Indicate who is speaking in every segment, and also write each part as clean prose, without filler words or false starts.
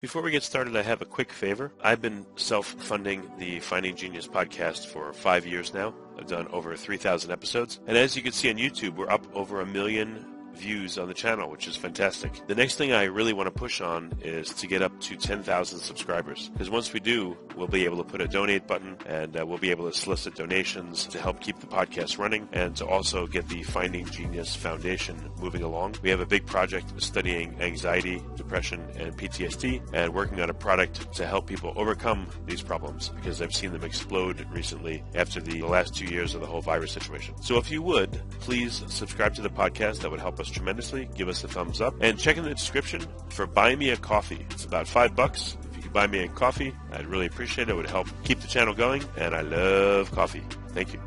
Speaker 1: Before we get started, I have a quick favor. I've been self-funding the Finding Genius podcast for 5 years now. I've done over 3,000 episodes. And as you can see on YouTube, we're up over 1 million views on the channel, which is fantastic. The next thing I really want to push on is to get up to 10,000 subscribers. Because once we do, we'll be able to put a donate button and we'll be able to solicit donations to help keep the podcast running and to also get the Finding Genius Foundation moving along. We have a big project studying anxiety, depression, and PTSD and working on a product to help people overcome these problems because I've seen them explode recently after the last 2 years of the whole virus situation. So if you would, please subscribe to the podcast. That would help us tremendously. Give us a thumbs up and check in the description for Buy Me a Coffee. It's about $5. If you could buy me a coffee, I'd really appreciate it. It would help keep the channel going, and I love coffee. Thank you.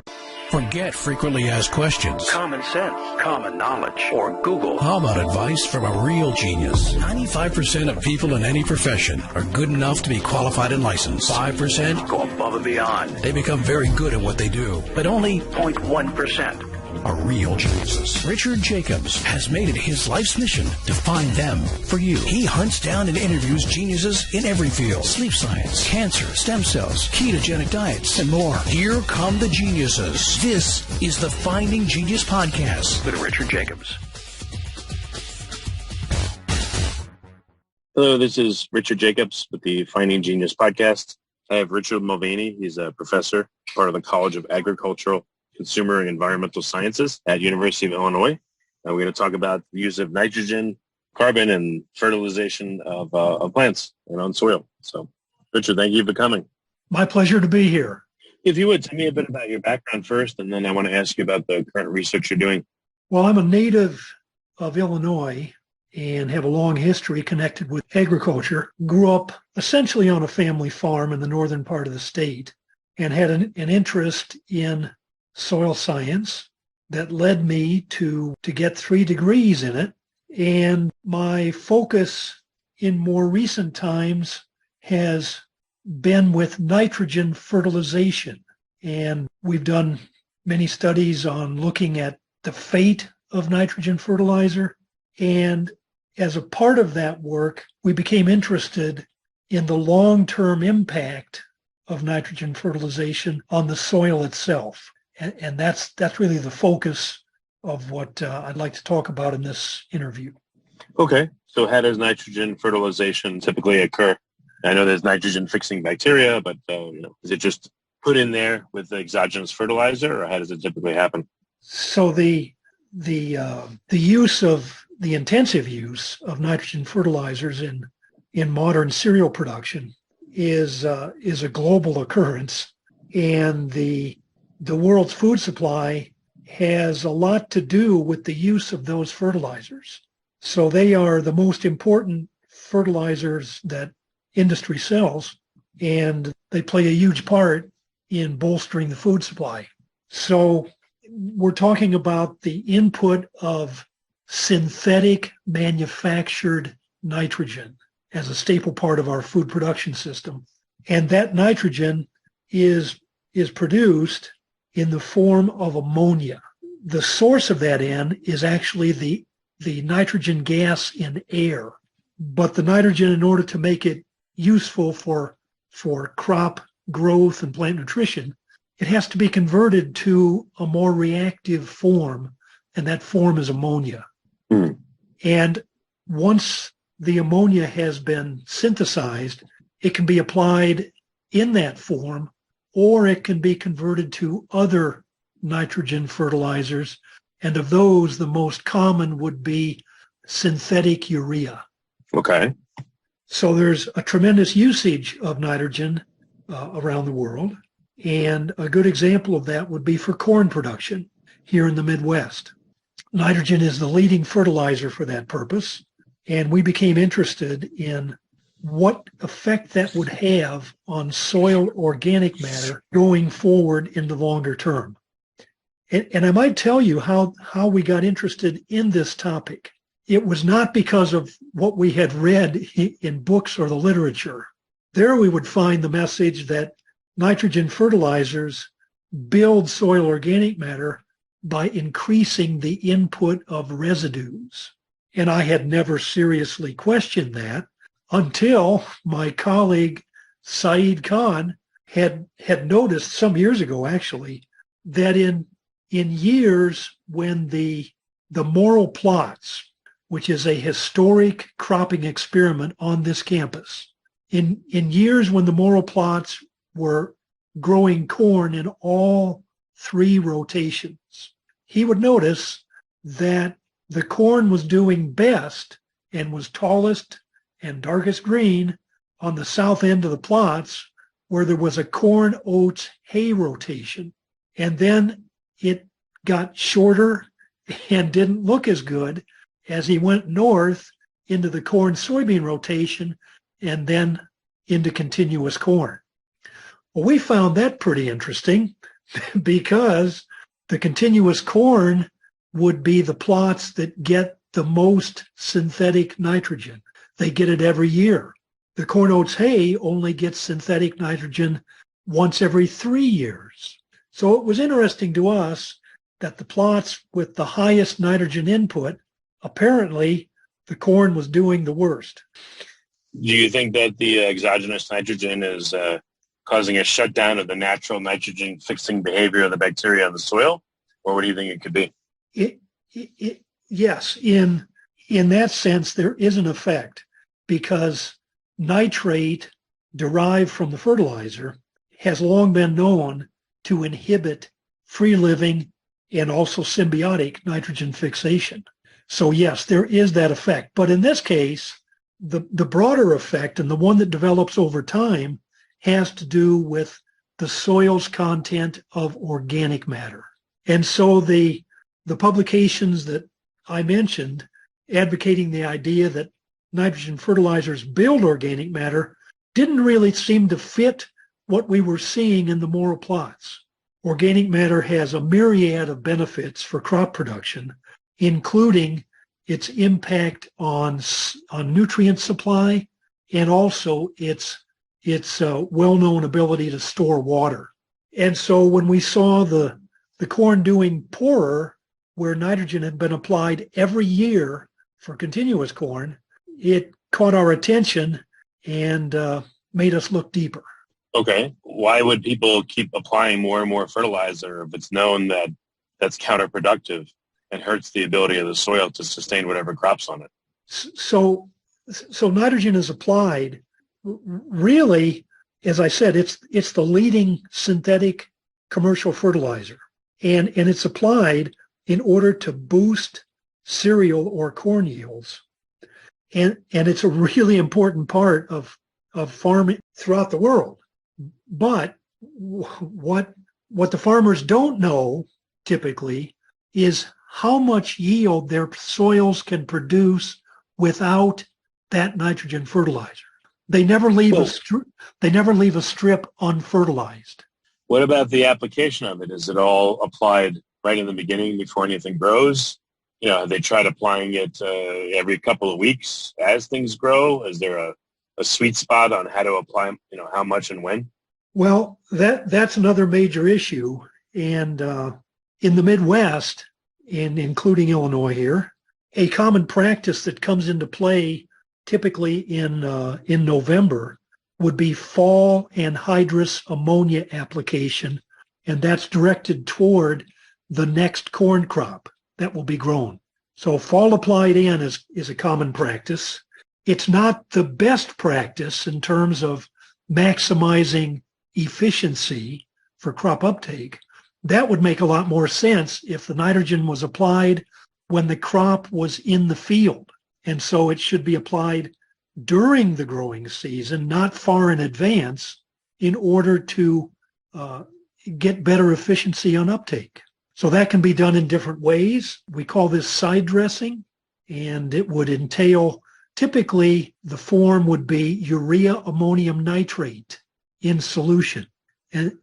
Speaker 2: Forget frequently asked questions,
Speaker 3: common sense, common knowledge, or Google.
Speaker 2: How about advice from a real genius? 95% of people in any profession are good enough to be qualified and licensed. 5%
Speaker 3: go above and beyond.
Speaker 2: They become very good at what they do, but only
Speaker 3: 0.1%
Speaker 2: are real geniuses. Richard Jacobs has made it his life's mission to find them for you. He hunts down and interviews geniuses in every field: sleep science, cancer, stem cells, ketogenic diets, and more. Here come the geniuses. This is the Finding Genius Podcast
Speaker 3: with Richard Jacobs.
Speaker 4: Hello, this is Richard Jacobs with the Finding Genius Podcast. I have Richard Mulvaney. He's a professor, part of the College of Agricultural, Consumer and Environmental Sciences at University of Illinois. We're going to talk about the use of nitrogen, carbon, and fertilization of plants and on soil. So, Richard, thank you for coming.
Speaker 5: My pleasure to be here.
Speaker 4: If you would, tell me a bit about your background first, and then I want to ask you about the current research you're doing.
Speaker 5: Well, I'm a native of Illinois and have a long history connected with agriculture. Grew up essentially on a family farm in the northern part of the state and had an interest in soil science that led me to get 3 degrees in it. And my focus in more recent times has been with nitrogen fertilization. And we've done many studies on looking at the fate of nitrogen fertilizer. And as a part of that work, we became interested in the long-term impact of nitrogen fertilization on the soil itself. And that's really the focus of what I'd like to talk about in this interview.
Speaker 4: Okay. So how does nitrogen fertilization typically occur? I know there's nitrogen-fixing bacteria, but is it just put in there with the exogenous fertilizer, or how does it typically happen?
Speaker 5: So the intensive use of nitrogen fertilizers in modern cereal production is a global occurrence, and the world's food supply has a lot to do with the use of those fertilizers. So they are the most important fertilizers that industry sells, and they play a huge part in bolstering the food supply. So we're talking about the input of synthetic manufactured nitrogen as a staple part of our food production system. And that nitrogen is produced in the form of ammonia. The source of that N is actually the nitrogen gas in air. But the nitrogen, in order to make it useful for crop growth and plant nutrition, it has to be converted to a more reactive form, and that form is ammonia.
Speaker 4: Mm.
Speaker 5: And once the ammonia has been synthesized, it can be applied in that form, or it can be converted to other nitrogen fertilizers. And of those, the most common would be synthetic urea.
Speaker 4: Okay.
Speaker 5: So there's a tremendous usage of nitrogen around the world. And a good example of that would be for corn production here in the Midwest. Nitrogen is the leading fertilizer for that purpose. And we became interested in what effect that would have on soil organic matter going forward in the longer term. And I might tell you how we got interested in this topic. It was not because of what we had read in books or the literature. There we would find the message that nitrogen fertilizers build soil organic matter by increasing the input of residues. And I had never seriously questioned that until my colleague Saeed Khan had noticed some years ago, actually, that in years when the morrow plots, which is a historic cropping experiment on this campus, in years when the morrow plots were growing corn in all 3 rotations, he would notice that the corn was doing best and was tallest and darkest green on the south end of the plots where there was a corn, oats, hay rotation. And then it got shorter and didn't look as good as he went north into the corn soybean rotation and then into continuous corn. Well, we found that pretty interesting because the continuous corn would be the plots that get the most synthetic nitrogen. They get it every year. The corn, oats, hay only gets synthetic nitrogen once every 3 years. So it was interesting to us that the plots with the highest nitrogen input, apparently the corn was doing the worst.
Speaker 4: Do you think that the exogenous nitrogen is causing a shutdown of the natural nitrogen fixing behavior of the bacteria in the soil? Or what do you think it could be?
Speaker 5: Yes, in that sense, there is an effect because nitrate derived from the fertilizer has long been known to inhibit free-living and also symbiotic nitrogen fixation. So yes, there is that effect. But in this case, the broader effect and the one that develops over time has to do with the soil's content of organic matter. And so the publications that I mentioned advocating the idea that nitrogen fertilizers build organic matter didn't really seem to fit what we were seeing in the morrow plots. Organic matter has a myriad of benefits for crop production, including its impact on nutrient supply and also its well-known ability to store water. And so when we saw the corn doing poorer, where nitrogen had been applied every year for continuous corn, it caught our attention and made us look deeper.
Speaker 4: Okay. Why would people keep applying more and more fertilizer if it's known that that's counterproductive and hurts the ability of the soil to sustain whatever crops on it?
Speaker 5: So nitrogen is applied. Really, as I said, it's the leading synthetic commercial fertilizer, and it's applied in order to boost cereal or corn yields, and it's a really important part of farming throughout the world. But what the farmers don't know typically is how much yield their soils can produce without that nitrogen fertilizer. They never leave a strip unfertilized.
Speaker 4: What about the application of it? Is it all applied right in the beginning before anything grows? You know, have they tried applying it every couple of weeks as things grow? Is there a sweet spot on how to apply, how much and when?
Speaker 5: Well, that's another major issue. And in the Midwest, including Illinois here, a common practice that comes into play typically in November would be fall anhydrous ammonia application, and that's directed toward the next corn crop that will be grown. So fall applied in is a common practice. It's not the best practice in terms of maximizing efficiency for crop uptake. That would make a lot more sense if the nitrogen was applied when the crop was in the field. And so it should be applied during the growing season, not far in advance, in order to get better efficiency on uptake. So that can be done in different ways. We call this side dressing, and it would entail, typically the form would be urea ammonium nitrate in solution.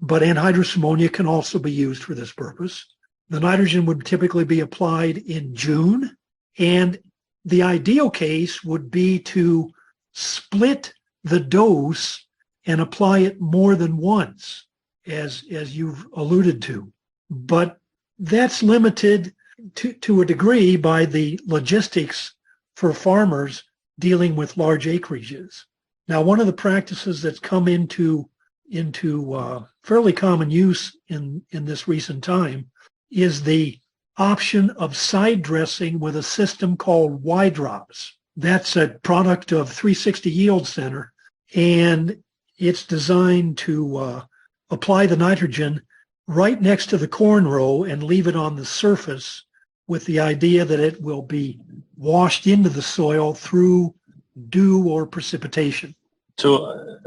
Speaker 5: But anhydrous ammonia can also be used for this purpose. The nitrogen would typically be applied in June, and the ideal case would be to split the dose and apply it more than once, as you've alluded to. But that's limited to a degree by the logistics for farmers dealing with large acreages. Now, one of the practices that's come into fairly common use in this recent time is the option of side dressing with a system called Y-drops. That's a product of 360 Yield Center, and it's designed to apply the nitrogen right next to the corn row and leave it on the surface with the idea that it will be washed into the soil through dew or precipitation.
Speaker 4: So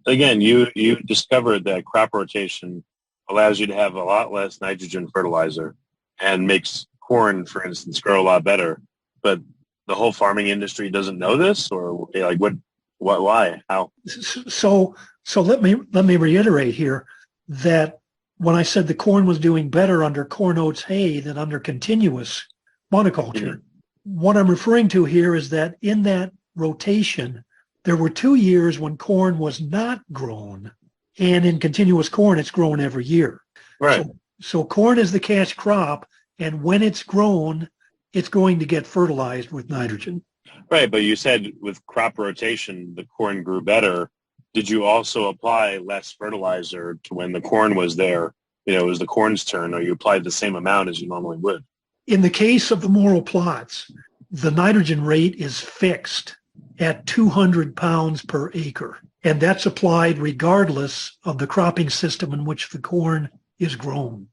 Speaker 4: again, you discovered that crop rotation allows you to have a lot less nitrogen fertilizer and makes corn, for instance, grow a lot better. But the whole farming industry doesn't know this, or like what, why, how?
Speaker 5: So let me reiterate here that when I said the corn was doing better under corn, oats, hay than under continuous monoculture, what I'm referring to here is that in that rotation, there were 2 years when corn was not grown, and in continuous corn, it's grown every year.
Speaker 4: Right.
Speaker 5: So corn is the cash crop, and when it's grown, it's going to get fertilized with nitrogen.
Speaker 4: Right, but you said with crop rotation, the corn grew better. Did you also apply less fertilizer to when the corn was there? It was the corn's turn, or you applied the same amount as you normally would?
Speaker 5: In the case of the morrow plots, the nitrogen rate is fixed at 200 pounds per acre, and that's applied regardless of the cropping system in which the corn is grown.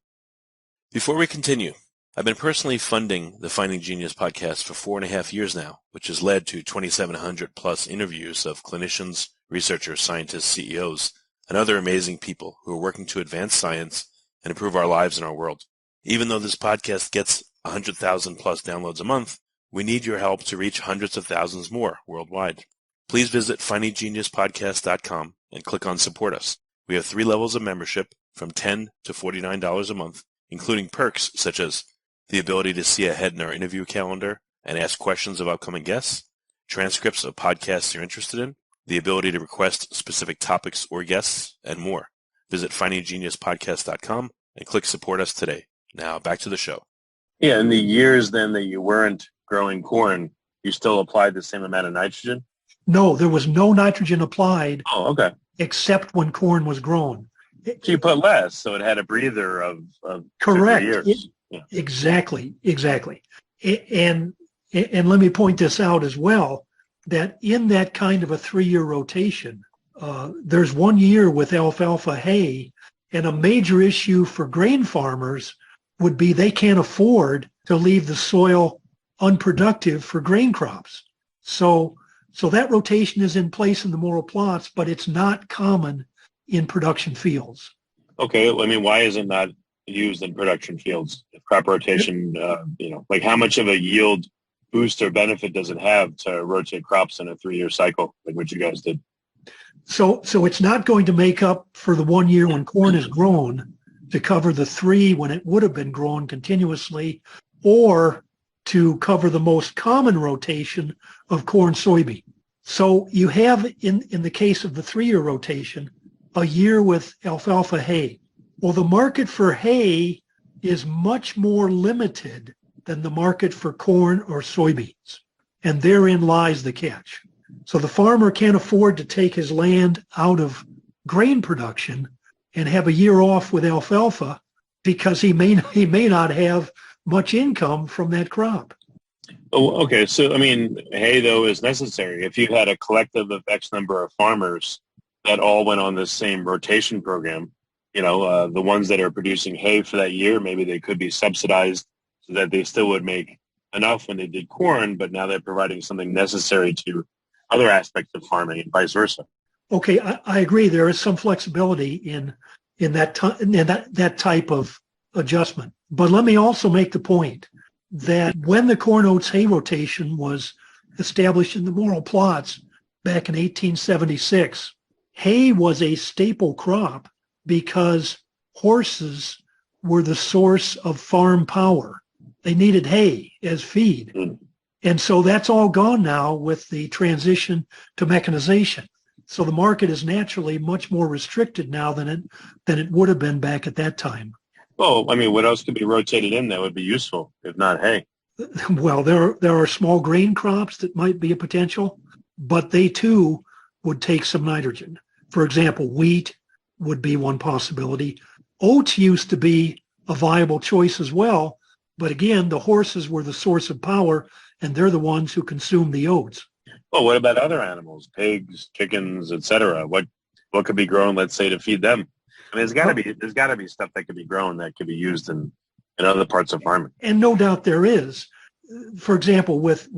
Speaker 1: Before we continue, I've been personally funding the Finding Genius podcast for 4.5 years now, which has led to 2,700 plus interviews of clinicians, researchers, scientists, CEOs, and other amazing people who are working to advance science and improve our lives and our world. Even though this podcast gets 100,000 plus downloads a month, we need your help to reach hundreds of thousands more worldwide. Please visit findinggeniuspodcast.com and click on Support Us. We have 3 levels of membership from $10 to $49 a month, including perks such as the ability to see ahead in our interview calendar and ask questions of upcoming guests, transcripts of podcasts you're interested in, the ability to request specific topics or guests, and more. Visit findinggeniuspodcast.com and click Support Us today. Now back to the show.
Speaker 4: Yeah, in the years then that you weren't growing corn, you still applied the same amount of nitrogen?
Speaker 5: No, there was no nitrogen applied.
Speaker 4: Oh, okay.
Speaker 5: Except when corn was grown.
Speaker 4: So you put less, so it had a breather of
Speaker 5: correct.
Speaker 4: Years.
Speaker 5: Exactly. And let me point this out as well, that in that kind of a 3-year rotation, there's 1 year with alfalfa hay, and a major issue for grain farmers would be they can't afford to leave the soil unproductive for grain crops. So that rotation is in place in the morrow plots, but it's not common in production fields.
Speaker 4: Okay, I mean, why is it not used in production fields? Crop rotation, like how much of a yield boost or benefit does it have to rotate crops in a 3-year cycle, like what you guys did?
Speaker 5: So it's not going to make up for the 1 year when corn is grown to cover the 3 when it would have been grown continuously, or to cover the most common rotation of corn soybean. So you have, in the case of the 3-year rotation, a year with alfalfa hay. Well, the market for hay is much more limited than the market for corn or soybeans, and therein lies the catch. So the farmer can't afford to take his land out of grain production and have a year off with alfalfa because he may not have much income from that crop.
Speaker 4: Oh, okay. So, I mean, hay, though, is necessary. If you had a collective of X number of farmers that all went on this same rotation program, the ones that are producing hay for that year, maybe they could be subsidized so that they still would make enough when they did corn, but now they're providing something necessary to other aspects of farming and vice versa.
Speaker 5: Okay, I agree. There is some flexibility in that type of adjustment. But let me also make the point that when the corn, oats, hay rotation was established in the morrow plots back in 1876, hay was a staple crop because horses were the source of farm power. They needed hay as feed. And so that's all gone now with the transition to mechanization. So the market is naturally much more restricted now than it would have been back at that time.
Speaker 4: Well, I mean, what else could be rotated in that would be useful, if not hay?
Speaker 5: Well, there are small grain crops that might be a potential. but they too would take some nitrogen. For example, wheat would be one possibility. Oats used to be a viable choice as well, but again, the horses were the source of power, and they're the ones who consume the oats.
Speaker 4: Well, what about other animals, pigs, chickens, etc.? What could be grown, let's say, to feed them? I mean, there's got to be stuff that could be grown that could be used in other parts of farming.
Speaker 5: And no doubt there is. For example, with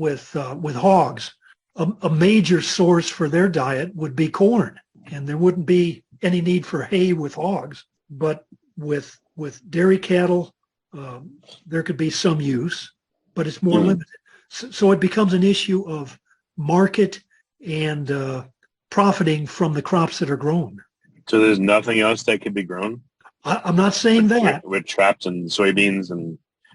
Speaker 5: hogs, a major source for their diet would be corn, and there wouldn't be any need for hay with hogs. But with dairy cattle, there could be some use, but it's more limited. So it becomes an issue of market and profiting from the crops that are grown.
Speaker 4: So there's nothing else that could be grown?
Speaker 5: I'm not saying that.
Speaker 4: We're trapped in soybeans,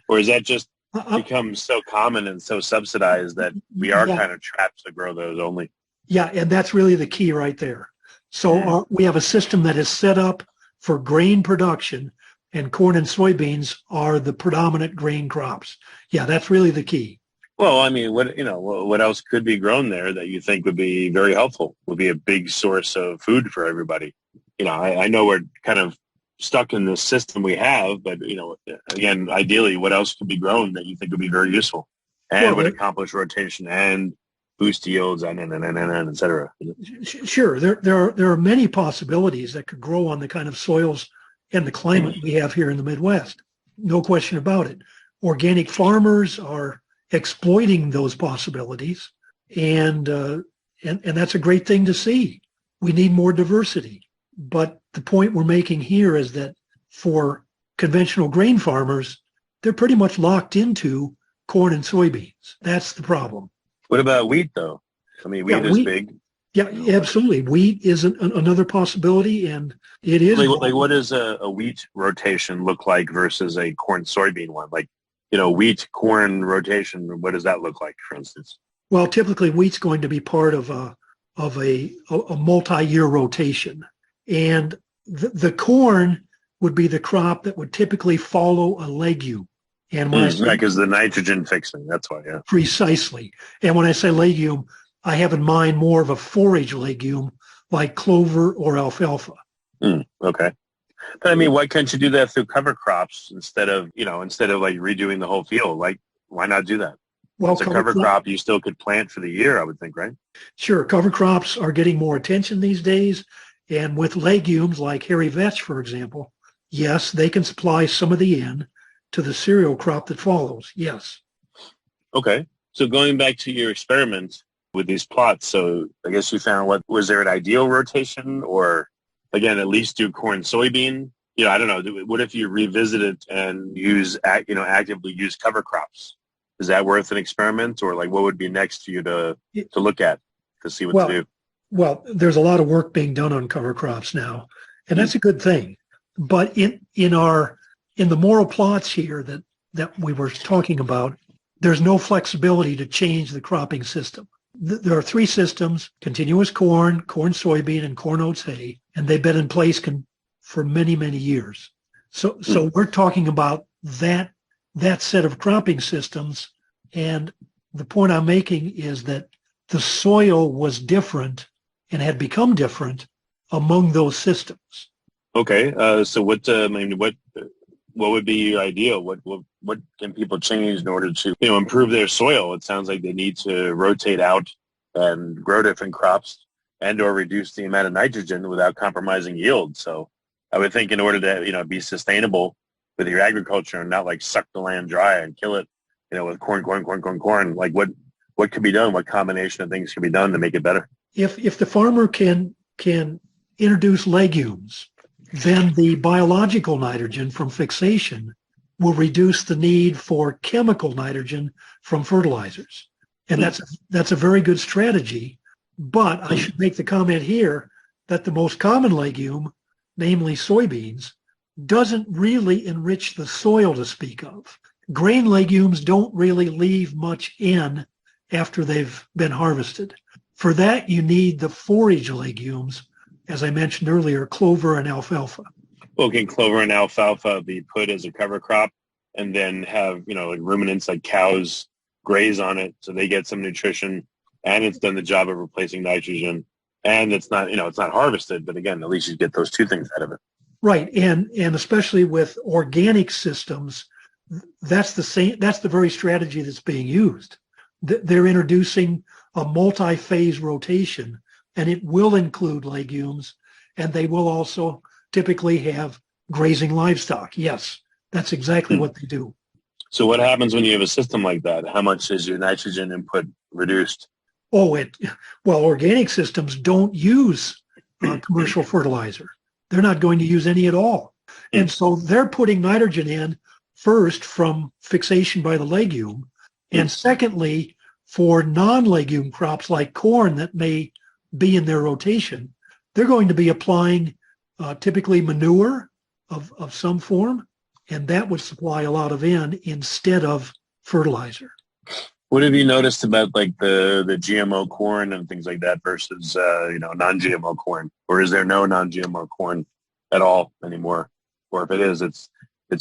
Speaker 4: or is that just become so common and so subsidized that we are kind of trapped to grow those only?
Speaker 5: Yeah, and that's really the key right there. So we have a system that is set up for grain production, and corn and soybeans are the predominant grain crops. Yeah, that's really the key.
Speaker 4: Well, I mean, what else could be grown there that you think would be very helpful, would be a big source of food for everybody? I know we're kind of stuck in this system we have, but, again, ideally, what else could be grown that you think would be very useful and would accomplish rotation and boost yields and et cetera?
Speaker 5: Sure. There are many possibilities that could grow on the kind of soils and the climate we have here in the Midwest. No question about it. Organic farmers are exploiting those possibilities, and that's a great thing to see. We need more diversity. But the point we're making here is that for conventional grain farmers, they're pretty much locked into corn and soybeans. That's the problem.
Speaker 4: What about wheat, though? I mean, wheat is big.
Speaker 5: Yeah, absolutely. Wheat is another possibility, and it is.
Speaker 4: Like what does a wheat rotation look like versus a corn-soybean one? Like, wheat, corn rotation, what does that look like, for instance?
Speaker 5: Well, typically wheat's going to be part of a multi-year rotation. And the corn would be the crop that would typically follow a legume. And when
Speaker 4: because the nitrogen fixing, that's why, yeah.
Speaker 5: Precisely. And when I say legume, I have in mind more of a forage legume like clover or alfalfa.
Speaker 4: Okay. But I mean, why can't you do that through cover crops instead of like redoing the whole field? Like, why not do that? Well, it's a cover crop you still could plant for the year, I would think, right?
Speaker 5: Sure. Cover crops are getting more attention these days. And with legumes like hairy vetch, for example, yes, they can supply some of the N to the cereal crop that follows. Yes.
Speaker 4: Okay. So going back to your experiment with these plots, so I guess you found was there an ideal rotation, or again, at least do corn, soybean? I don't know. What if you revisit it and actively use cover crops? Is that worth an experiment, or like what would be next for you to look at to see what to do?
Speaker 5: Well, there's a lot of work being done on cover crops now, and that's a good thing. But in the morrow plots here that we were talking about, there's no flexibility to change the cropping system. There are three systems: continuous corn, soybean, and corn oats hay, and they've been in place for many, many years. So we're talking about that set of cropping systems, and the point I'm making is that the soil was different and had become different among those systems.
Speaker 4: Okay, so what would be your ideal? What can people change in order to improve their soil? It sounds like they need to rotate out and grow different crops and or reduce the amount of nitrogen without compromising yield. So I would think in order to be sustainable with your agriculture and not like suck the land dry and kill it with corn, like what could be done? What combination of things can be done to make it better?
Speaker 5: If the farmer can introduce legumes, then the biological nitrogen from fixation will reduce the need for chemical nitrogen from fertilizers. And that's a very good strategy. But I should make the comment here that the most common legume, namely soybeans, doesn't really enrich the soil to speak of. Grain legumes don't really leave much in after they've been harvested. For that, you need the forage legumes, as I mentioned earlier, clover and alfalfa.
Speaker 4: Well, can clover and alfalfa be put as a cover crop and then have, like ruminants like cows graze on it so they get some nutrition and it's done the job of replacing nitrogen, and it's not, it's not harvested, but again, at least you get those two things out of it.
Speaker 5: Right. And especially with organic systems, that's the very strategy that's being used. They're introducing a multi-phase rotation, and it will include legumes, and they will also typically have grazing livestock. Yes, that's exactly what they do.
Speaker 4: So what happens when you have a system like that? How much is your nitrogen input reduced?
Speaker 5: Well, organic systems don't use commercial fertilizer. They're not going to use any at all. And so they're putting nitrogen in first from fixation by the legume, and secondly, for non-legume crops like corn that may be in their rotation, they're going to be applying typically manure of some form, and that would supply a lot of N instead of fertilizer.
Speaker 4: What have you noticed about like the GMO corn and things like that versus non-GMO corn? Or is there no non-GMO corn at all anymore? Or if it is, it's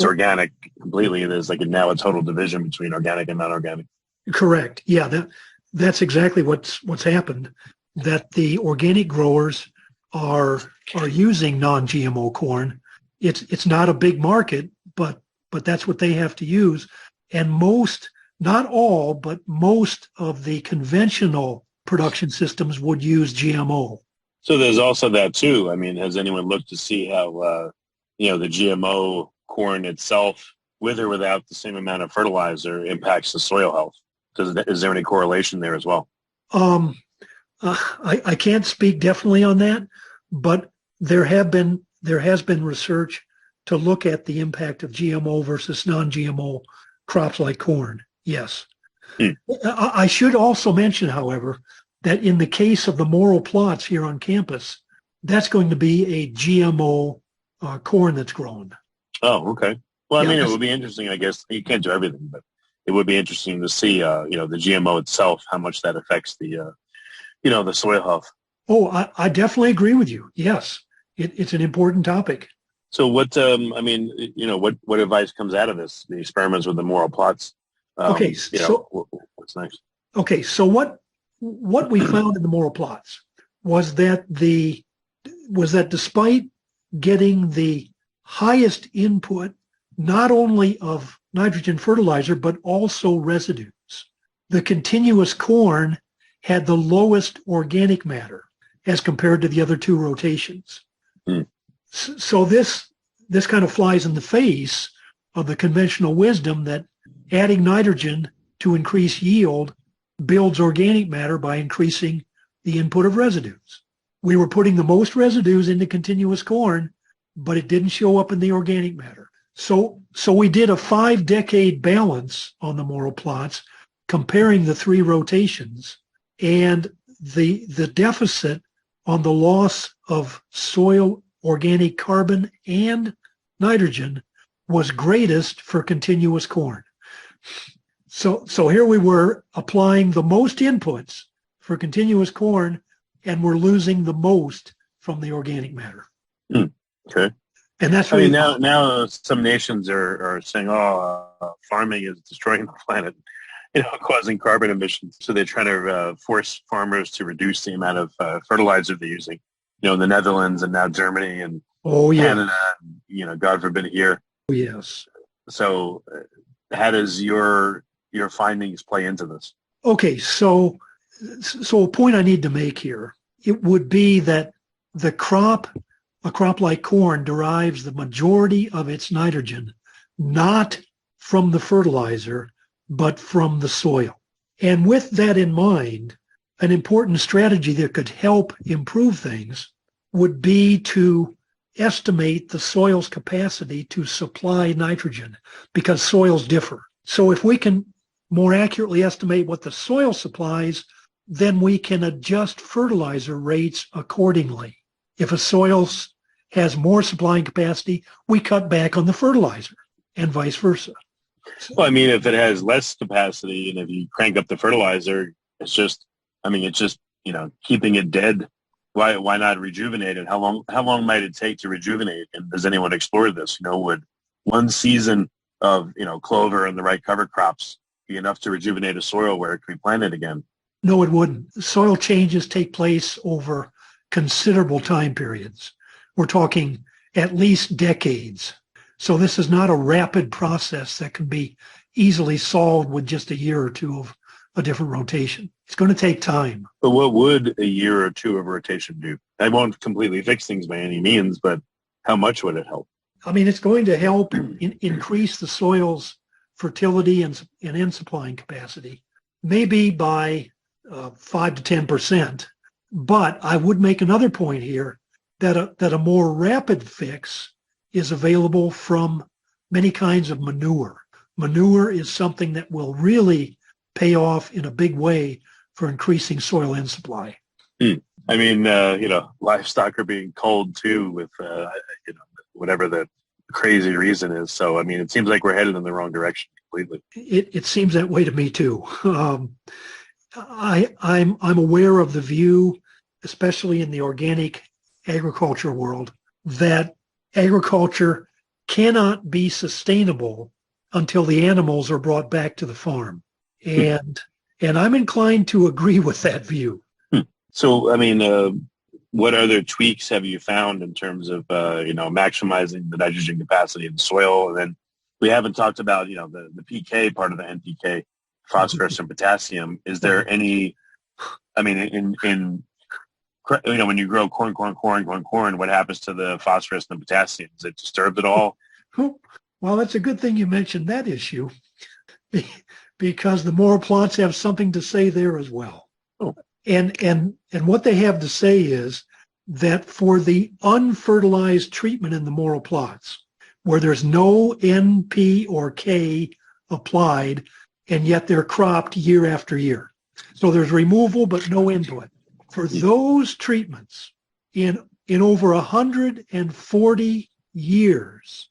Speaker 4: organic completely. There's like now a total division between organic and non-organic. Correct.
Speaker 5: Yeah, that's exactly what's happened. That the organic growers are using non-GMO corn. It's not a big market, but that's what they have to use. And most, not all, but most of the conventional production systems would use GMO.
Speaker 4: So there's also that too. I mean, has anyone looked to see how the GMO corn itself, with or without the same amount of fertilizer, impacts the soil health? Is there any correlation there as well?
Speaker 5: I can't speak definitely on that, but there has been research to look at the impact of GMO versus non-GMO crops like corn. Yes. I should also mention, however, that in the case of the morrow plots here on campus, that's going to be a GMO corn that's grown.
Speaker 4: Oh, okay. Well, I mean, it would be interesting, I guess. You can't do everything, but it would be interesting to see, the GMO itself, how much that affects the soil health.
Speaker 5: Oh, I definitely agree with you. Yes, it's an important topic.
Speaker 4: So what, what advice comes out of this, the experiments with the morrow plots?
Speaker 5: Okay,
Speaker 4: what's next?
Speaker 5: Okay, so what we found in the morrow plots was that despite getting the highest input, not only of nitrogen fertilizer, but also residues, the continuous corn had the lowest organic matter as compared to the other two rotations. So this kind of flies in the face of the conventional wisdom that adding nitrogen to increase yield builds organic matter by increasing the input of residues. We were putting the most residues into continuous corn, but it didn't show up in the organic matter. So we did a 5-decade balance on the morrow plots, comparing the three rotations, and the deficit on the loss of soil organic carbon and nitrogen was greatest for continuous corn. So here we were applying the most inputs for continuous corn, and we're losing the most from the organic matter.
Speaker 4: Okay.
Speaker 5: And that's
Speaker 4: really now some nations are saying, farming is destroying the planet, causing carbon emissions. So they're trying to force farmers to reduce the amount of fertilizer they're using. In the Netherlands and now Germany and Canada, God forbid here.
Speaker 5: Oh, yes.
Speaker 4: So how does your findings play into this?
Speaker 5: Okay, so a point I need to make here, it would be that a crop like corn derives the majority of its nitrogen, not from the fertilizer, but from the soil. And with that in mind, an important strategy that could help improve things would be to estimate the soil's capacity to supply nitrogen, because soils differ. So if we can more accurately estimate what the soil supplies, then we can adjust fertilizer rates accordingly. If a soil has more supplying capacity, we cut back on the fertilizer, and vice versa.
Speaker 4: Well, I mean, if it has less capacity and if you crank up the fertilizer, it's just keeping it dead. Why not rejuvenate it? How long might it take to rejuvenate? And has anyone explored this? Would one season of clover and the right cover crops be enough to rejuvenate a soil where it can be planted again?
Speaker 5: No, it wouldn't. Soil changes take place over considerable time periods. We're talking at least decades. So this is not a rapid process that can be easily solved with just a year or two of a different rotation. It's going to take time.
Speaker 4: But what would a year or two of rotation do? I won't completely fix things by any means, but how much would it help?
Speaker 5: I mean, it's going to help increase the soil's fertility and end supplying capacity, maybe by 5 to 10%. But I would make another point here that a more rapid fix is available from many kinds of manure. Manure is something that will really pay off in a big way for increasing soil end supply.
Speaker 4: I mean, livestock are being culled too with, whatever the crazy reason is. So, I mean, it seems like we're headed in the wrong direction completely.
Speaker 5: It seems that way to me too. I'm aware of the view, especially in the organic agriculture world, that agriculture cannot be sustainable until the animals are brought back to the farm. And I'm inclined to agree with that view.
Speaker 4: So, I mean, what other tweaks have you found in terms of, maximizing the nitrogen capacity of the soil? And then we haven't talked about, the PK part of the NPK, phosphorus and potassium. Is there any, I mean, when you grow corn, what happens to the phosphorus and the potassium? Is it disturbed at all?
Speaker 5: Well, that's a good thing you mentioned that issue, because the morrow plots have something to say there as well.
Speaker 4: Oh.
Speaker 5: And what they have to say is that for the unfertilized treatment in the morrow plots, where there's no N, P, or K applied, and yet they're cropped year after year. So there's removal but no input. For those treatments, in over 140 years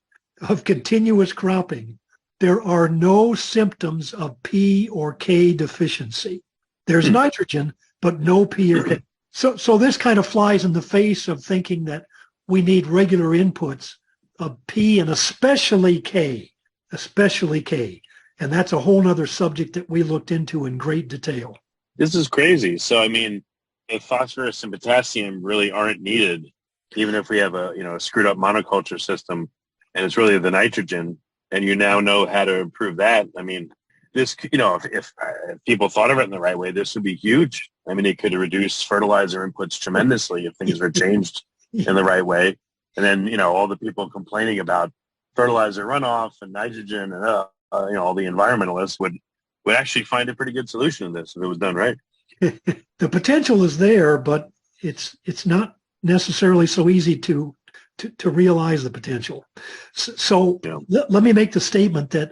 Speaker 5: of continuous cropping, there are no symptoms of P or K deficiency. There's nitrogen, but no P or K. So this kind of flies in the face of thinking that we need regular inputs of P and especially K. And that's a whole other subject that we looked into in great detail.
Speaker 4: This is crazy. So, I mean, if phosphorus and potassium really aren't needed, even if we have a screwed up monoculture system, and it's really the nitrogen, and you now know how to improve that, I mean, this, if people thought of it in the right way, this would be huge. I mean, it could reduce fertilizer inputs tremendously if things were changed in the right way. And then, all the people complaining about fertilizer runoff and nitrogen and, all the environmentalists would actually find a pretty good solution to this if it was done right.
Speaker 5: The potential is there, but it's not necessarily so easy to realize the potential. So let me make the statement that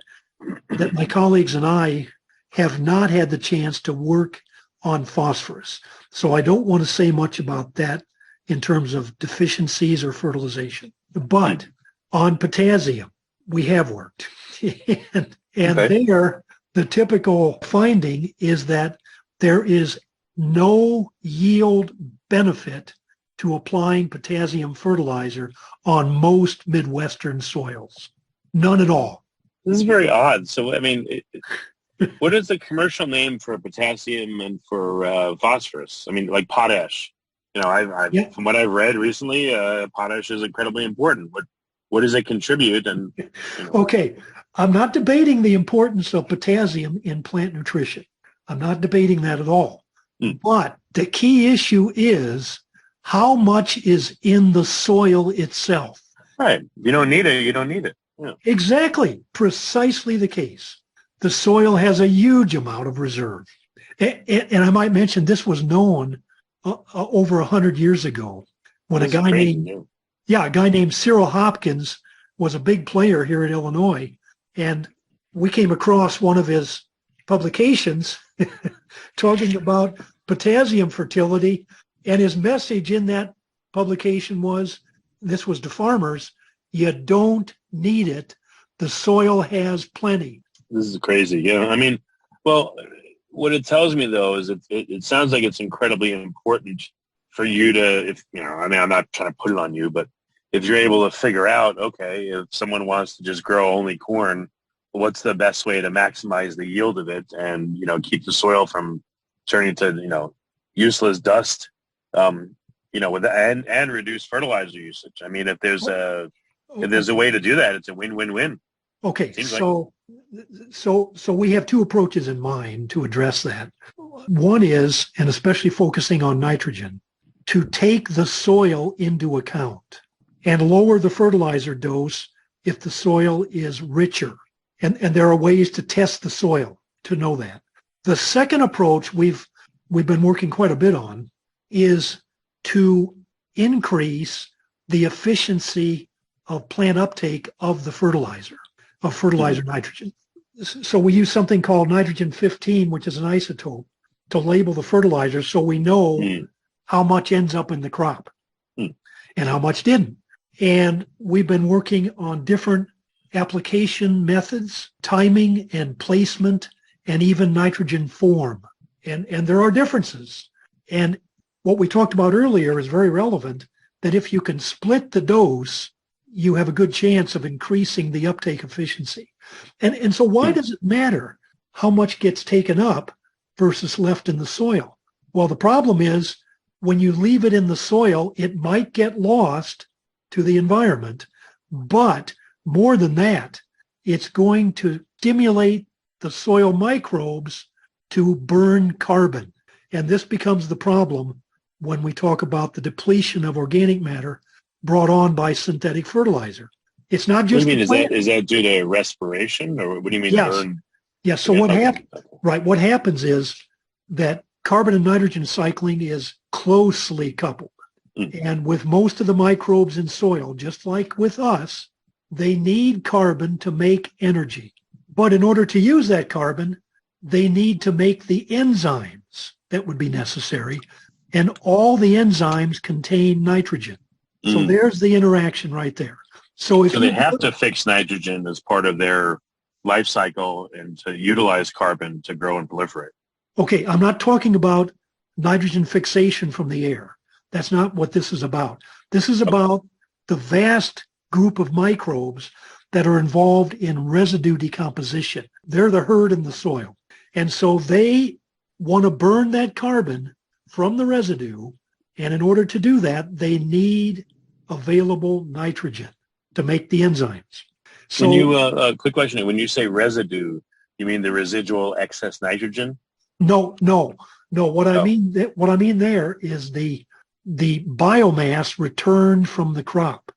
Speaker 5: my colleagues and I have not had the chance to work on phosphorus. So I don't want to say much about that in terms of deficiencies or fertilization. But on potassium, we have worked. and there, the typical finding is that there is no yield benefit to applying potassium fertilizer on most Midwestern soils. None at all.
Speaker 4: This is very odd. So, I mean, what is the commercial name for potassium and for phosphorus? I mean, like potash. From what I've read recently, potash is incredibly important. What does it contribute? And
Speaker 5: Okay, I'm not debating the importance of potassium in plant nutrition. I'm not debating that at all. But the key issue is how much is in the soil itself.
Speaker 4: Right. You don't need it. You don't need it. Yeah.
Speaker 5: Exactly. Precisely the case. The soil has a huge amount of reserve. And I might mention this was known over 100 years ago when a guy named Cyril Hopkins was a big player here in Illinois. And we came across one of his publications talking about potassium fertility. And his message in that publication was, this was to farmers, you don't need it. The soil has plenty.
Speaker 4: This is crazy. Yeah. I mean, well, what it tells me, though, is it sounds like it's incredibly important for you to, I'm not trying to put it on you, but if you're able to figure out, okay, if someone wants to just grow only corn, what's the best way to maximize the yield of it and, keep the soil from turning to, useless dust, and reduce fertilizer usage. I mean, if there's a way to do that, it's a win-win-win.
Speaker 5: Okay, so we have two approaches in mind to address that. One is, and especially focusing on nitrogen, to take the soil into account and lower the fertilizer dose if the soil is richer. And there are ways to test the soil to know that. The second approach we've been working quite a bit on is to increase the efficiency of plant uptake of the fertilizer nitrogen. So we use something called nitrogen 15, which is an isotope, to label the fertilizer so we know how much ends up in the crop and how much didn't. And we've been working on different application methods, timing and placement, and even nitrogen form. And there are differences. And what we talked about earlier is very relevant, that if you can split the dose, you have a good chance of increasing the uptake efficiency. And so why does it matter how much gets taken up versus left in the soil? Well, the problem is when you leave it in the soil, it might get lost to the environment. But more than that, it's going to stimulate the soil microbes to burn carbon. And this becomes the problem when we talk about the depletion of organic matter brought on by synthetic fertilizer. It's not just.
Speaker 4: What do you mean? Is that due to respiration, or what do you mean?
Speaker 5: Yes.
Speaker 4: Burn?
Speaker 5: Yes. So what happens is that carbon and nitrogen cycling is closely coupled. And with most of the microbes in soil, just like with us, they need carbon to make energy. But in order to use that carbon, they need to make the enzymes that would be necessary. And all the enzymes contain nitrogen. So there's the interaction right there. So
Speaker 4: they have to fix nitrogen as part of their life cycle and to utilize carbon to grow and proliferate.
Speaker 5: Okay, I'm not talking about nitrogen fixation from the air. That's not what this is about. This is about the vast group of microbes that are involved in residue decomposition. They're the herd in the soil. And so they want to burn that carbon from the residue. And in order to do that, they need available nitrogen to make the enzymes. So,
Speaker 4: quick question. When you say residue, you mean the residual excess nitrogen?
Speaker 5: No. What I mean there is the biomass returned from the crop,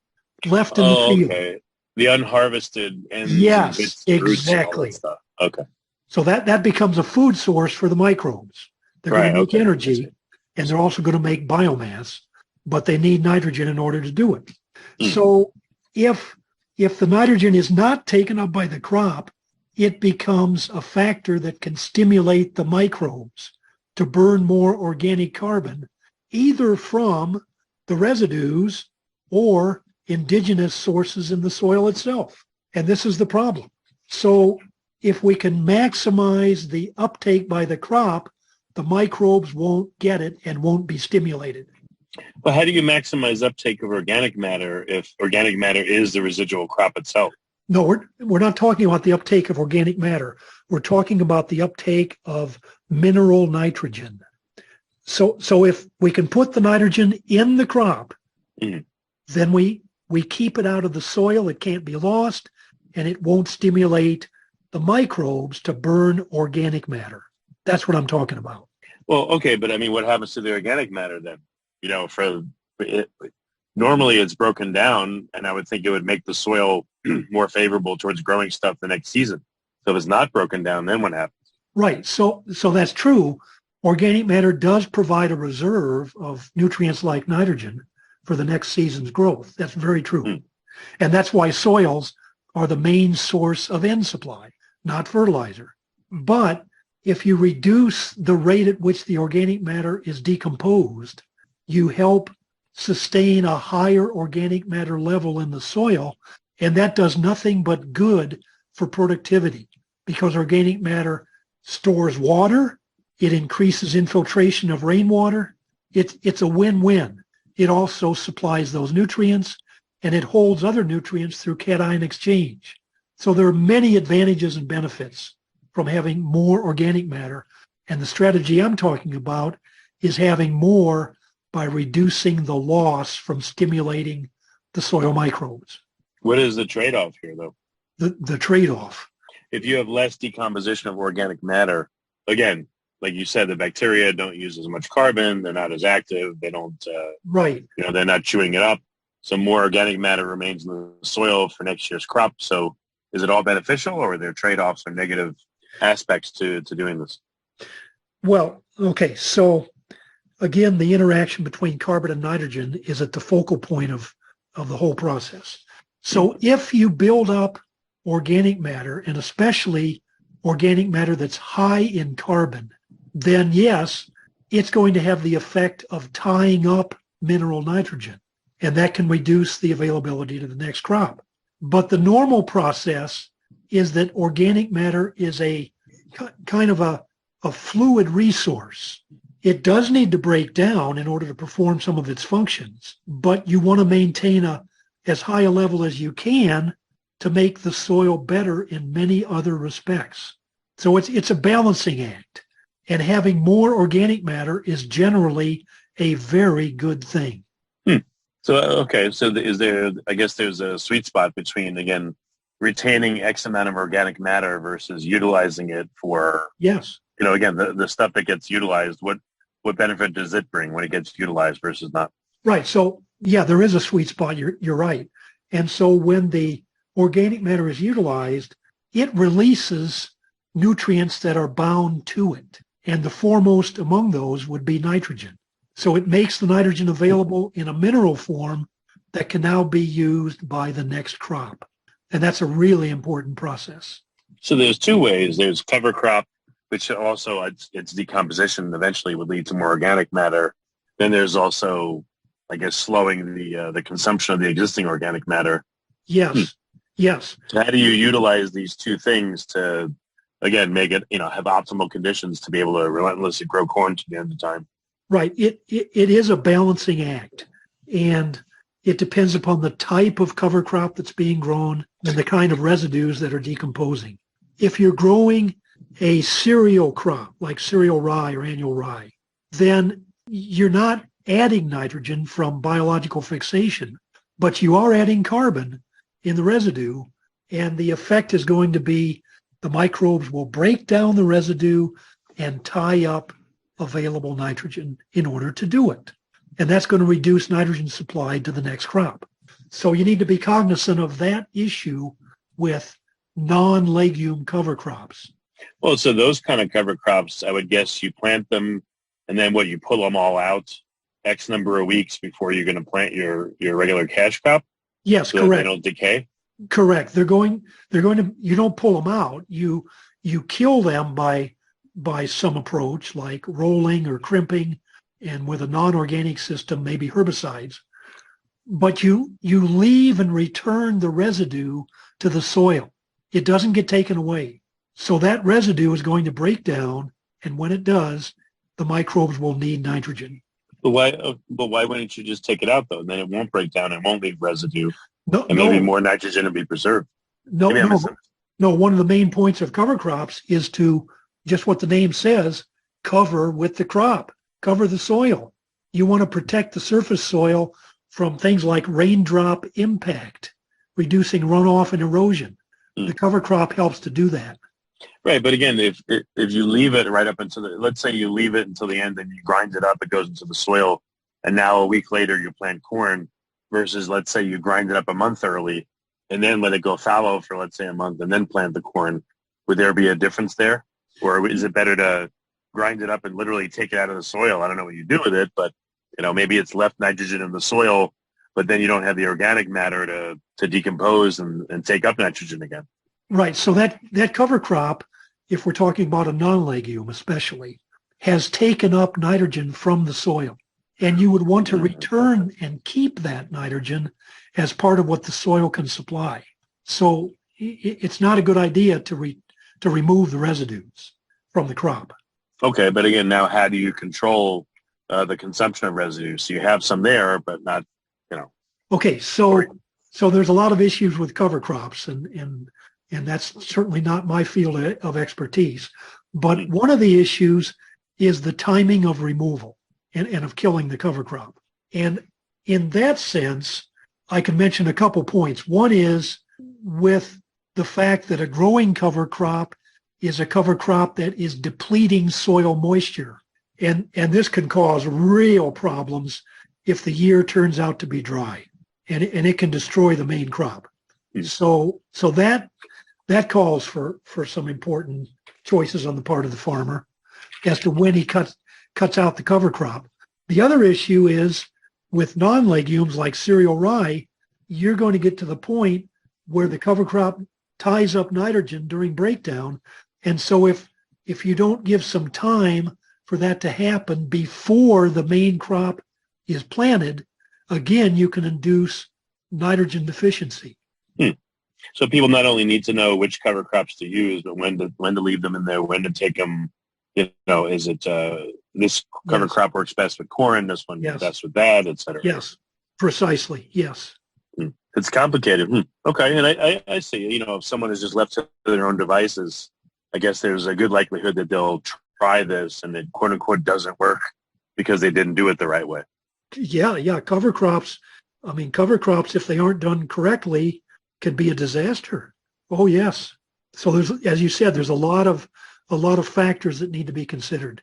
Speaker 5: left in the field.
Speaker 4: Okay. The unharvested ends.
Speaker 5: Yes,
Speaker 4: bits,
Speaker 5: exactly.
Speaker 4: Roots, and all that stuff. Okay.
Speaker 5: So that becomes a food source for the microbes. They're going to make energy, and they're also going to make biomass, but they need nitrogen in order to do it. So if the nitrogen is not taken up by the crop, it becomes a factor that can stimulate the microbes to burn more organic carbon, either from the residues or indigenous sources in the soil itself. And this is the problem. So if we can maximize the uptake by the crop, the microbes won't get it and won't be stimulated.
Speaker 4: Well, how do you maximize uptake of organic matter if organic matter is the residual crop itself?
Speaker 5: No, we're not talking about the uptake of organic matter. We're talking about the uptake of mineral nitrogen. So if we can put the nitrogen in the crop, then we keep it out of the soil. It can't be lost, and it won't stimulate the microbes to burn organic matter. That's what I'm talking about.
Speaker 4: Well, okay, but I mean, what happens to the organic matter then? Normally it's broken down, and I would think it would make the soil more favorable towards growing stuff the next season. So if it's not broken down, then what happens?
Speaker 5: Right. So that's true. Organic matter does provide a reserve of nutrients like nitrogen for the next season's growth. That's very true. And that's why soils are the main source of N supply, not fertilizer. But if you reduce the rate at which the organic matter is decomposed, you help sustain a higher organic matter level in the soil, and that does nothing but good for productivity because organic matter stores water, it increases infiltration of rainwater, it's a win-win. It also supplies those nutrients, and it holds other nutrients through cation exchange. So there are many advantages and benefits from having more organic matter, And the strategy I'm talking about is having more by reducing the loss from stimulating the soil microbes.
Speaker 4: What is the trade-off here, though?
Speaker 5: The trade-off.
Speaker 4: If you have less decomposition of organic matter, again, like you said, the bacteria don't use as much carbon. They're not as active. They don't,
Speaker 5: Right.
Speaker 4: they're not chewing it up. So more organic matter remains in the soil for next year's crop. So is it all beneficial, or are there trade-offs or negative aspects to doing this?
Speaker 5: Well, okay. So again, the interaction between carbon and nitrogen is at the focal point of the whole process. So if you build up organic matter, and especially organic matter that's high in carbon, then yes, it's going to have the effect of tying up mineral nitrogen, and that can reduce the availability to the next crop. But the normal process is that organic matter is a kind of a fluid resource. It does need to break down in order to perform some of its functions, but you want to maintain as high a level as you can to make the soil better in many other respects. So it's a balancing act, and having more organic matter is generally a very good thing.
Speaker 4: So, okay. So is there, I guess there's a sweet spot between, again, retaining X amount of organic matter versus utilizing it for,
Speaker 5: Yes.
Speaker 4: Again, the stuff that gets utilized, what benefit does it bring when it gets utilized versus not?
Speaker 5: Right. So yeah, there is a sweet spot. You're right. And so when the organic matter is utilized, it releases nutrients that are bound to it. And the foremost among those would be nitrogen. So it makes the nitrogen available in a mineral form that can now be used by the next crop. And that's a really important process.
Speaker 4: So there's two ways. There's cover crop, which also its decomposition eventually would lead to more organic matter. Then there's also, I guess, slowing the consumption of the existing organic matter.
Speaker 5: Yes. Yes.
Speaker 4: So how do you utilize these two things to, again, make it, have optimal conditions to be able to relentlessly grow corn to the end of time?
Speaker 5: Right. It is a balancing act, and it depends upon the type of cover crop that's being grown and the kind of residues that are decomposing. If you're growing a cereal crop like cereal rye or annual rye, then you're not adding nitrogen from biological fixation, but you are adding carbon in the residue, and the effect is going to be the microbes will break down the residue and tie up available nitrogen in order to do it. And that's going to reduce nitrogen supply to the next crop. So you need to be cognizant of that issue with non-legume cover crops.
Speaker 4: Well, so those kind of cover crops, I would guess you plant them, and then you pull them all out X number of weeks before you're going to plant your regular cash crop?
Speaker 5: Yes,
Speaker 4: so
Speaker 5: correct.
Speaker 4: They don't decay?
Speaker 5: Correct. They're going to, you don't pull them out. You kill them by some approach like rolling or crimping, and with a non-organic system, maybe herbicides. But you leave and return the residue to the soil. It doesn't get taken away. So that residue is going to break down, and when it does, the microbes will need nitrogen.
Speaker 4: But why wouldn't you just take it out, though? And then it won't break down. It won't leave residue.
Speaker 5: No,
Speaker 4: and maybe more nitrogen will be preserved.
Speaker 5: No. One of the main points of cover crops is to, just what the name says, cover with the crop, cover the soil. You want to protect the surface soil from things like raindrop impact, reducing runoff and erosion. The cover crop helps to do that.
Speaker 4: Right, but again, if you leave it right up until let's say you leave it until the end and you grind it up, it goes into the soil, and now a week later you plant corn, versus let's say you grind it up a month early and then let it go fallow for let's say a month and then plant the corn, would there be a difference there? Or is it better to grind it up and literally take it out of the soil? I don't know what you do with it, but maybe it's left nitrogen in the soil, but then you don't have the organic matter to decompose and take up nitrogen again.
Speaker 5: Right. So that cover crop, if we're talking about a non-legume especially, has taken up nitrogen from the soil. And you would want to return and keep that nitrogen as part of what the soil can supply. So it's not a good idea to remove the residues from the crop.
Speaker 4: Okay, but again, now how do you control the consumption of residues? So you have some there, but not,
Speaker 5: Okay, so there's a lot of issues with cover crops, and that's certainly not my field of expertise. But one of the issues is the timing of removal and of killing the cover crop. And in that sense, I can mention a couple points. One is with the fact that a growing cover crop is a cover crop that is depleting soil moisture. And this can cause real problems if the year turns out to be dry. And it can destroy the main crop. So that calls for some important choices on the part of the farmer as to when he cuts out the cover crop. The other issue is with non-legumes like cereal rye, you're going to get to the point where the cover crop ties up nitrogen during breakdown. And so if you don't give some time for that to happen before the main crop is planted, again, you can induce nitrogen deficiency.
Speaker 4: So people not only need to know which cover crops to use, but when to leave them in there, when to take them. Is it this cover crop works best with corn, this one best with that, et cetera?
Speaker 5: Yes, precisely. Yes.
Speaker 4: It's complicated. Okay, and I see. If someone is just left to their own devices, I guess there's a good likelihood that they'll try this and it quote unquote doesn't work because they didn't do it the right way.
Speaker 5: Yeah. Cover crops, if they aren't done correctly, can be a disaster. Oh yes. So there's, as you said, there's a lot of factors that need to be considered.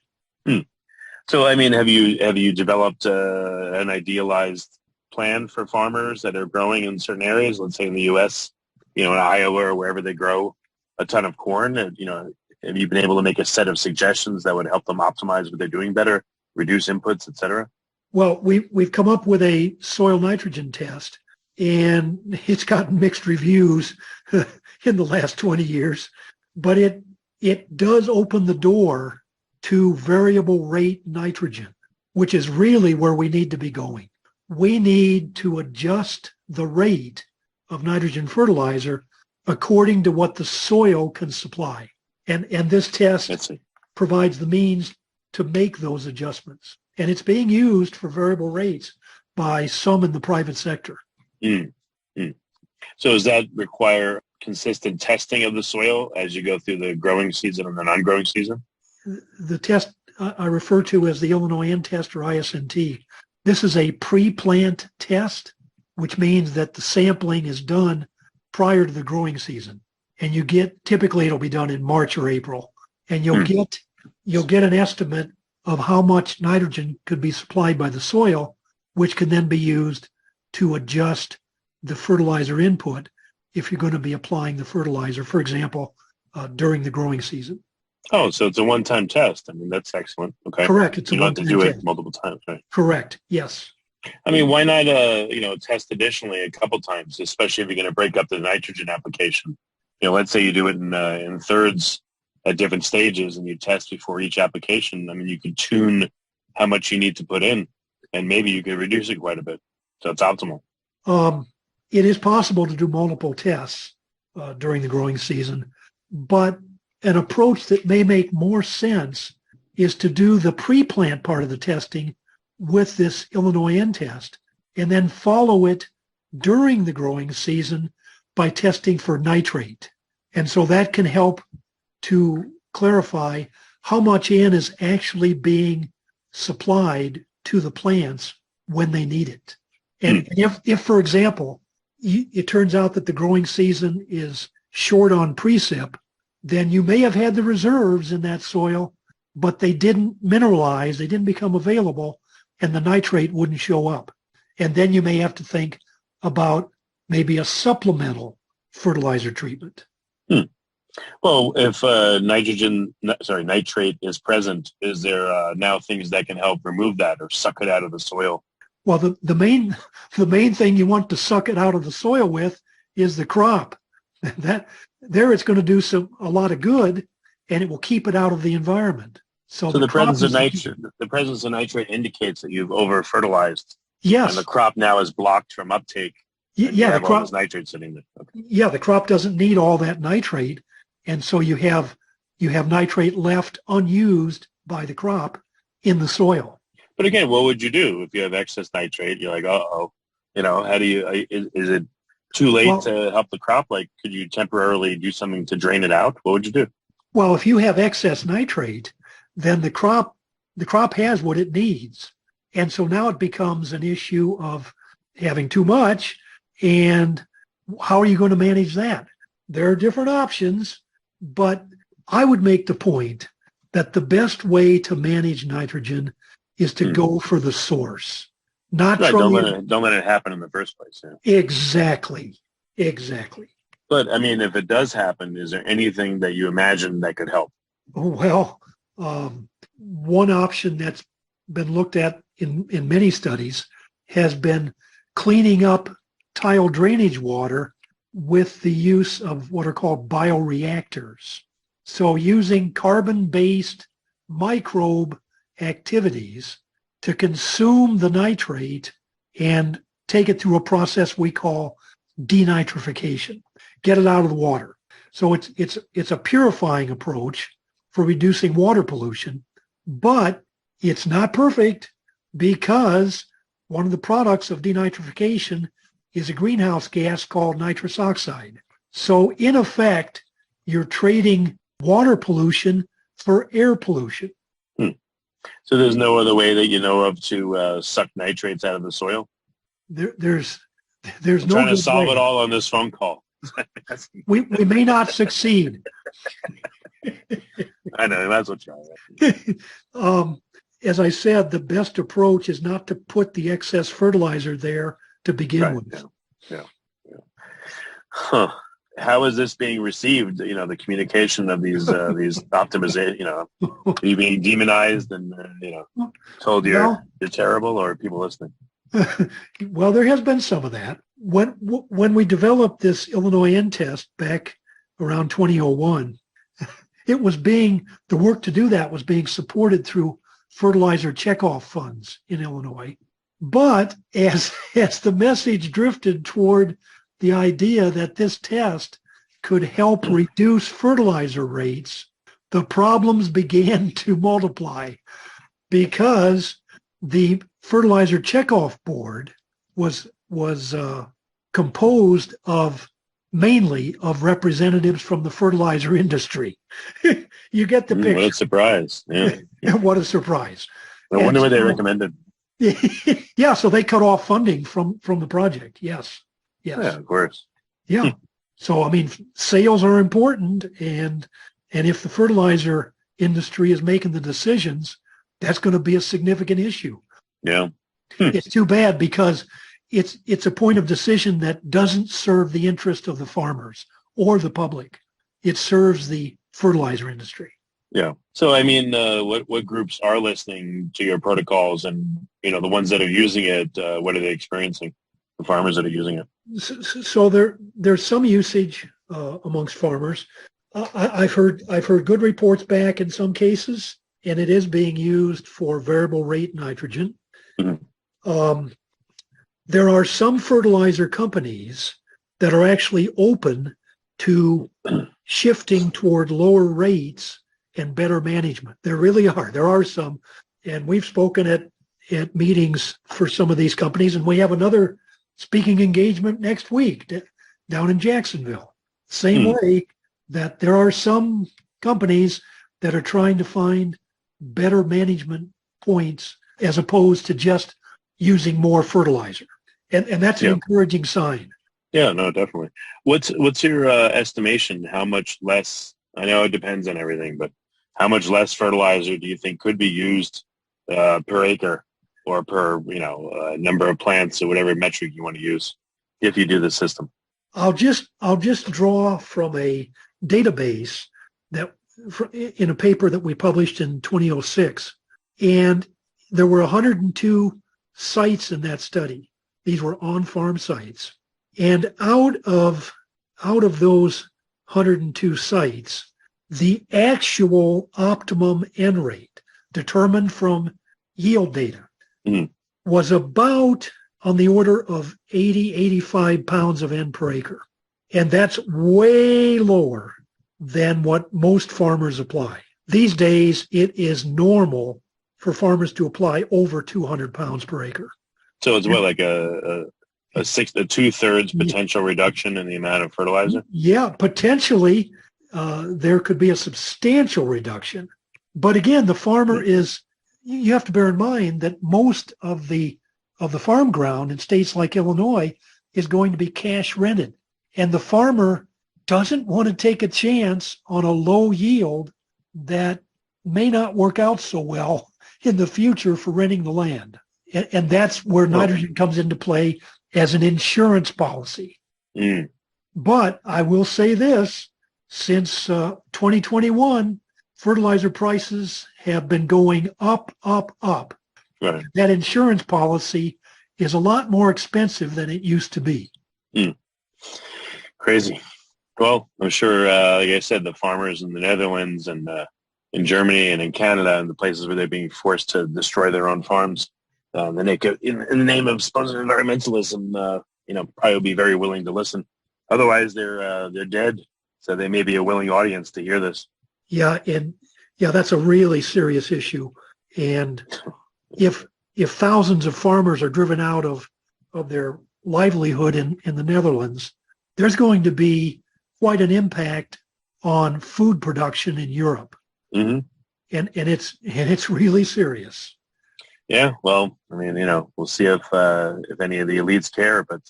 Speaker 4: So have you developed an idealized plan for farmers that are growing in certain areas? Let's say in the U.S., in Iowa or wherever they grow a ton of corn. Have you been able to make a set of suggestions that would help them optimize what they're doing better, reduce inputs, et cetera?
Speaker 5: Well, we've come up with a soil nitrogen test, and it's gotten mixed reviews in the last 20 years, but it does open the door to variable rate nitrogen, which is really where we need to be going. We need to adjust the rate of nitrogen fertilizer according to what the soil can supply. And this test provides the means to make those adjustments. And it's being used for variable rates by some in the private sector.
Speaker 4: So does that require consistent testing of the soil as you go through the growing season and the non-growing season?
Speaker 5: The test I refer to as the Illinois N test or ISNT. This is a pre-plant test, which means that the sampling is done prior to the growing season. And typically it'll be done in March or April. And you'll get an estimate of how much nitrogen could be supplied by the soil, which can then be used to adjust the fertilizer input if you're going to be applying the fertilizer, for example, during the growing season.
Speaker 4: Oh, so it's a one-time test. That's excellent. Okay.
Speaker 5: Correct. It's
Speaker 4: you don't have to do it multiple times, right?
Speaker 5: Correct. Yes.
Speaker 4: Why not, test additionally a couple times, especially if you're going to break up the nitrogen application? Let's say you do it in thirds at different stages and you test before each application. You could tune how much you need to put in, and maybe you could reduce it quite a bit. So it's optimal.
Speaker 5: It is possible to do multiple tests during the growing season, but an approach that may make more sense is to do the pre-plant part of the testing with this Illinois N test and then follow it during the growing season by testing for nitrate. And so that can help to clarify how much N is actually being supplied to the plants when they need it. And if, for example, it turns out that the growing season is short on precip, then you may have had the reserves in that soil, but they didn't mineralize, they didn't become available, and the nitrate wouldn't show up. And then you may have to think about maybe a supplemental fertilizer treatment.
Speaker 4: Well, if nitrate is present, is there now things that can help remove that or suck it out of the soil?
Speaker 5: Well, the main thing you want to suck it out of the soil with is the crop. It's going to do a lot of good, and it will keep it out of the environment. So
Speaker 4: the presence of nitrate indicates that you've over fertilized.
Speaker 5: Yes.
Speaker 4: And the crop now is blocked from uptake.
Speaker 5: The crop
Speaker 4: is nitrate sitting there. Okay.
Speaker 5: Yeah, the crop doesn't need all that nitrate, and so you have nitrate left unused by the crop in the soil.
Speaker 4: But again, what would you do if you have excess nitrate? You're like, how do you? Is it too late to help the crop? Like, could you temporarily do something to drain it out? What would you do?
Speaker 5: Well, if you have excess nitrate, then the crop has what it needs. And so now it becomes an issue of having too much, and how are you going to manage that? There are different options, but I would make the point that the best way to manage nitrogen is to go for the source, not
Speaker 4: Right,
Speaker 5: try.
Speaker 4: don't let it happen in the first place. Yeah.
Speaker 5: Exactly.
Speaker 4: But I mean, if it does happen, is there anything that you imagine that could help?
Speaker 5: Well, one option that's been looked at in many studies has been cleaning up tile drainage water with the use of what are called bioreactors. So using carbon-based microbe activities to consume the nitrate and take it through a process we call denitrification, get it out of the water. So it's a purifying approach for reducing water pollution, but it's not perfect because one of the products of denitrification is a greenhouse gas called nitrous oxide. So in effect, you're trading water pollution for air pollution.
Speaker 4: So there's no other way that you know of to suck nitrates out of the soil?
Speaker 5: There's
Speaker 4: I'm
Speaker 5: no
Speaker 4: trying to
Speaker 5: good
Speaker 4: solve
Speaker 5: way.
Speaker 4: it all on this phone call.
Speaker 5: We may not succeed.
Speaker 4: I know, that's what you're
Speaker 5: As I said, the best approach is not to put the excess fertilizer there to begin with.
Speaker 4: Yeah. Huh. How is this being received? You know, the communication of these optimization. You know, are you being demonized and told you're terrible, or are people listening?
Speaker 5: Well, there has been some of that. When we developed this Illinois N test back around 2001, the work to do that was being supported through fertilizer checkoff funds in Illinois. But as the message drifted toward the idea that this test could help reduce fertilizer rates, the problems began to multiply because the fertilizer checkoff board was composed mainly of representatives from the fertilizer industry. You get the picture.
Speaker 4: What a surprise. Yeah.
Speaker 5: What a surprise.
Speaker 4: I wonder what they recommended.
Speaker 5: Yeah, so they cut off funding from the project. Yes.
Speaker 4: Yeah, of course.
Speaker 5: Yeah. So, I mean, sales are important, and if the fertilizer industry is making the decisions, that's going to be a significant issue.
Speaker 4: Yeah.
Speaker 5: It's too bad because it's a point of decision that doesn't serve the interest of the farmers or the public. It serves the fertilizer industry.
Speaker 4: Yeah. So, I mean, what groups are listening to your protocols, and, the ones that are using it, what are they experiencing? The farmers that are using it.
Speaker 5: So there's some usage amongst farmers. I've heard good reports back in some cases, and it is being used for variable rate nitrogen. Mm-hmm. There are some fertilizer companies that are actually open to shifting toward lower rates and better management. There really are. There are some, and we've spoken at meetings for some of these companies, and we have another speaking engagement next week down in Jacksonville. Same way that there are some companies that are trying to find better management points as opposed to just using more fertilizer. And that's an encouraging sign.
Speaker 4: Yeah, no, definitely. What's your estimation? How much less, I know it depends on everything, but how much less fertilizer do you think could be used per acre or per, number of plants or whatever metric you want to use if you do the system?
Speaker 5: I'll just draw from a database that in a paper that we published in 2006, and there were 102 sites in that study. These were on-farm sites, and out of those 102 sites, the actual optimum N rate determined from yield data was about on the order of 80, 85 pounds of N per acre. And that's way lower than what most farmers apply. These days, it is normal for farmers to apply over 200 pounds per acre.
Speaker 4: So it's what, like a 2/3 potential reduction in the amount of fertilizer?
Speaker 5: Yeah, potentially. there could be a substantial reduction. But again, the farmer is, you have to bear in mind that most of the farm ground in states like Illinois is going to be cash rented. And the farmer doesn't want to take a chance on a low yield that may not work out so well in the future for renting the land. And that's where nitrogen comes into play as an insurance policy.
Speaker 4: Mm.
Speaker 5: But I will say this, since 2021, fertilizer prices have been going up, up, up.
Speaker 4: Right.
Speaker 5: That insurance policy is a lot more expensive than it used to be.
Speaker 4: Mm. Crazy. Well, I'm sure, like I said, the farmers in the Netherlands and in Germany and in Canada and the places where they're being forced to destroy their own farms, and they could, in the name of supposed environmentalism, probably will be very willing to listen. Otherwise, they're dead. So they may be a willing audience to hear this.
Speaker 5: Yeah, that's a really serious issue. And if thousands of farmers are driven out of their livelihood in the Netherlands, there's going to be quite an impact on food production in Europe.
Speaker 4: Mm-hmm.
Speaker 5: And it's really serious.
Speaker 4: Yeah, well, I mean, we'll see if any of the elites care, but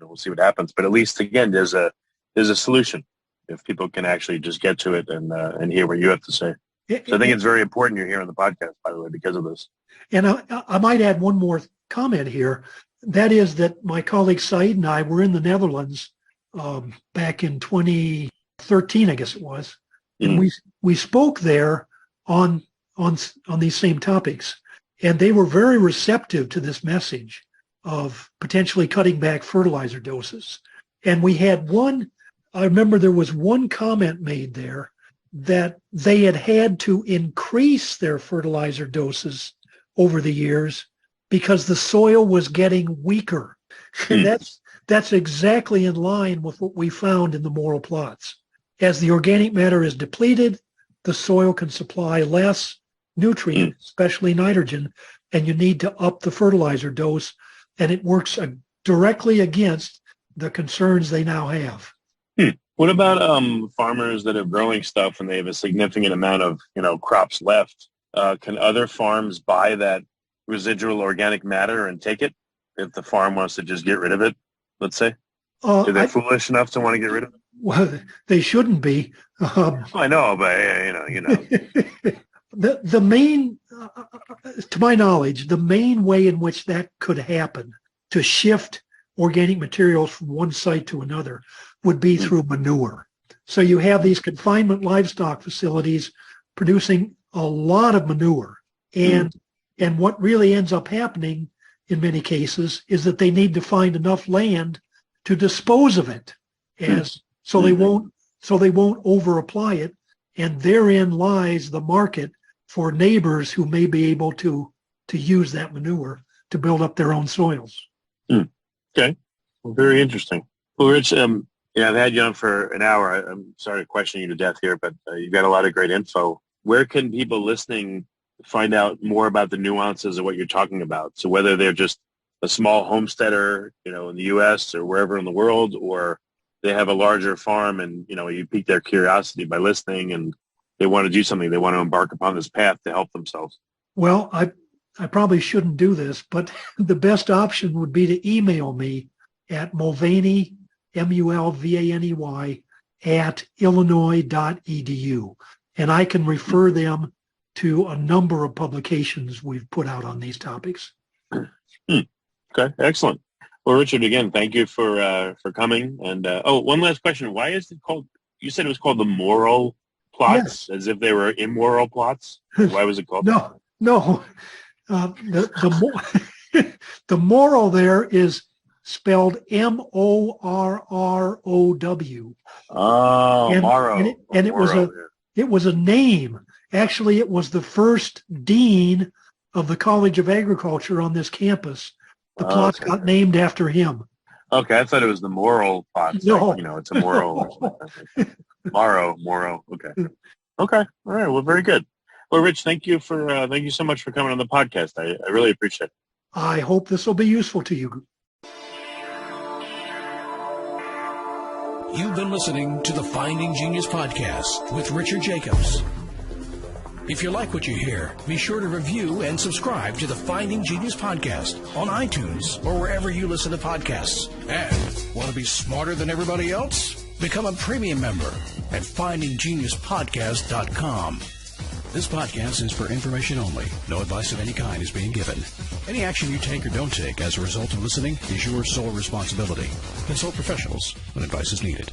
Speaker 4: we'll see what happens. But at least, again, there's a solution if people can actually just get to it and hear what you have to say. So I think it's very important you're here on the podcast, by the way, because of this.
Speaker 5: And I might add one more comment here. That is that my colleague Said and I were in the Netherlands back in 2013, I guess it was, and we spoke there on these same topics, and they were very receptive to this message of potentially cutting back fertilizer doses. And we had I remember there was one comment made there that they had to increase their fertilizer doses over the years because the soil was getting weaker. And that's exactly in line with what we found in the morrow plots. As the organic matter is depleted, the soil can supply less nutrient, especially nitrogen, and you need to up the fertilizer dose, and it works directly against the concerns they now have.
Speaker 4: What about farmers that are growing stuff and they have a significant amount of crops left? Can other farms buy that residual organic matter and take it if the farm wants to just get rid of it? Let's say, are they foolish enough to want to get rid of it?
Speaker 5: Well, they shouldn't be.
Speaker 4: I know, but
Speaker 5: The main, to my knowledge, the main way in which that could happen to shift organic materials from one site to another would be through manure. So you have these confinement livestock facilities producing a lot of manure. And what really ends up happening in many cases is that they need to find enough land to dispose of it so they won't over apply it. And therein lies the market for neighbors who may be able to use that manure to build up their own soils.
Speaker 4: Okay. Well, very interesting. Well, Rich, I've had you on for an hour. I'm sorry to question you to death here, but you've got a lot of great info. Where can people listening find out more about the nuances of what you're talking about? So whether they're just a small homesteader, in the U.S. or wherever in the world, or they have a larger farm and, you pique their curiosity by listening and they want to do something. They want to embark upon this path to help themselves.
Speaker 5: Well, I probably shouldn't do this, but the best option would be to email me at Mulvaney, Mulvaney, at illinois.edu. And I can refer them to a number of publications we've put out on these topics.
Speaker 4: Okay, excellent. Well, Richard, again, thank you for coming. And one last question: why is it called? You said it was called the morrow plots, as if they were immoral plots. Why was it called?
Speaker 5: No. The morrow there is spelled Morrow.
Speaker 4: Oh, morrow.
Speaker 5: And it was a name. Actually, it was the first dean of the College of Agriculture on this campus. The plots got named after him.
Speaker 4: Okay, I thought it was the moral plots.
Speaker 5: No.
Speaker 4: Like, it's a moral. Morrow. Okay. All right. Well, very good. Well, Rich, thank you so much for coming on the podcast. I really appreciate it.
Speaker 5: I hope this will be useful to you.
Speaker 2: You've been listening to the Finding Genius podcast with Richard Jacobs. If you like what you hear, be sure to review and subscribe to the Finding Genius podcast on iTunes or wherever you listen to podcasts. And want to be smarter than everybody else? Become a premium member at findinggeniuspodcast.com. This podcast is for information only. No advice of any kind is being given. Any action you take or don't take as a result of listening is your sole responsibility. Consult professionals when advice is needed.